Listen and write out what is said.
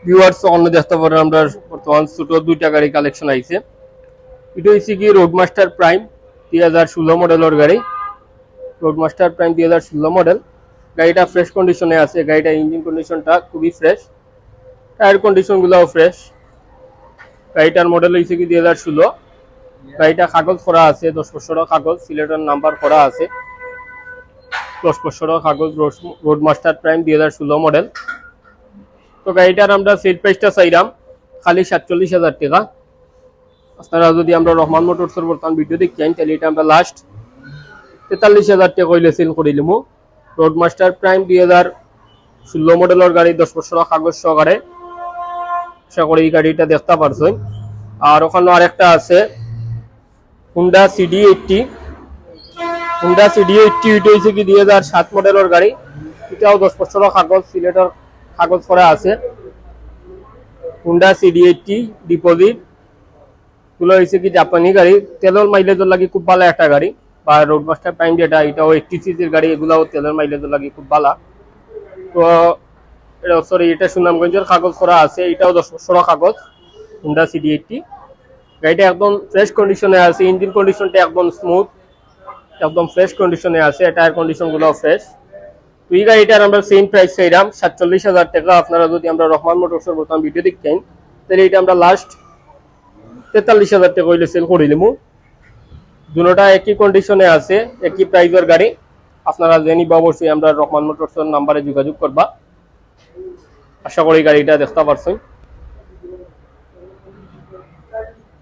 Viewers অন্য দেখতে পারেন আমরা বর্তমান ছোট দুইটা গাড়ি কালেকশন আইছে। এটা হচ্ছে কি রোডমাস্টার প্রাইম 2016 মডেলের গাড়ি। Roadmaster prime 2016 model. গাড়িটা ফ্রেশ কন্ডিশনে আছে। গাড়িটা ইঞ্জিন কন্ডিশনটা খুবই ফ্রেশ, টায়ার কন্ডিশনগুলোও ফ্রেশ। গাড়িটার মডেল হচ্ছে কি 2016। গাড়িটা কাগজ করা আছে 10 বছরের কাগজ, সিলেটের নাম্বার করা আছে 10 বছরের কাগজ। Roadmaster prime 2016 model. তো গাড়িটার আমরা সেল প্রাইসটা চাইলাম খালি 47,000 টাকা। আপনারা যদি আমরা রহমান মোটরসের বর্তমান ভিডিও দেখেন তাহলে এটা আমরা লাস্ট 43,000 টাকা কইলে সেল করিলাম। রোডমাস্টার প্রাইম 2016 মডেলের গাড়ি 10 বছরের কাগজ সহকারে। আশা করি এই গাড়িটা দেখতে পারছেন। আর ওখানে আরেকটা আছে হুন্ডা CD80। হুন্ডা CD80 এটা হচ্ছে কি 2007 মডেলের গাড়ি। এটাও 10 বছরের কাগজ, সিলেটের কাগজ করা আছে। হুন্ডা CD80 ডিপোজিট গুলো হচ্ছে কি জাপানি গাড়ি। তেলের মাইলেজের লাগি খুব ভালো একটা গাড়ি। বা রোডমাস্টার প্রাইম যেটা এটাও 80 সিসির গাড়ি, এগুলাও তেলের মাইলেজের লাগি খুব ভালো। তো সরি এটা সুনামগঞ্জের কাগজ করা আছে। এটাও 10 বছরের কাগজ হুন্ডা CD80। গাড়িটা একদম ফ্রেশ কন্ডিশনে আছে। ইঞ্জিন কন্ডিশনটা একদম স্মুথ, একদম ফ্রেশ কন্ডিশনে আছে। টায়ার কন্ডিশনগুলো ফ্রেশ। তো এই গাড়িটার আমরা সেম প্রাইস চাইলাম 47,000 টাকা। আপনারা যদি আমরা রহমান মোটরসের বর্তমান ভিডিও দেখেন তাহলে এটা আমরা লাস্ট 43,000 টাকা হইলে সেল করিলাম। দুটোটা একই কন্ডিশনে আছে, একই প্রাইসের গাড়ি। আপনারা জেনে অবশ্যই আমরা রহমান মোটরসের নাম্বারে যোগাযোগ করবা। আশা করি গাড়িটা দেখতে পারছেন।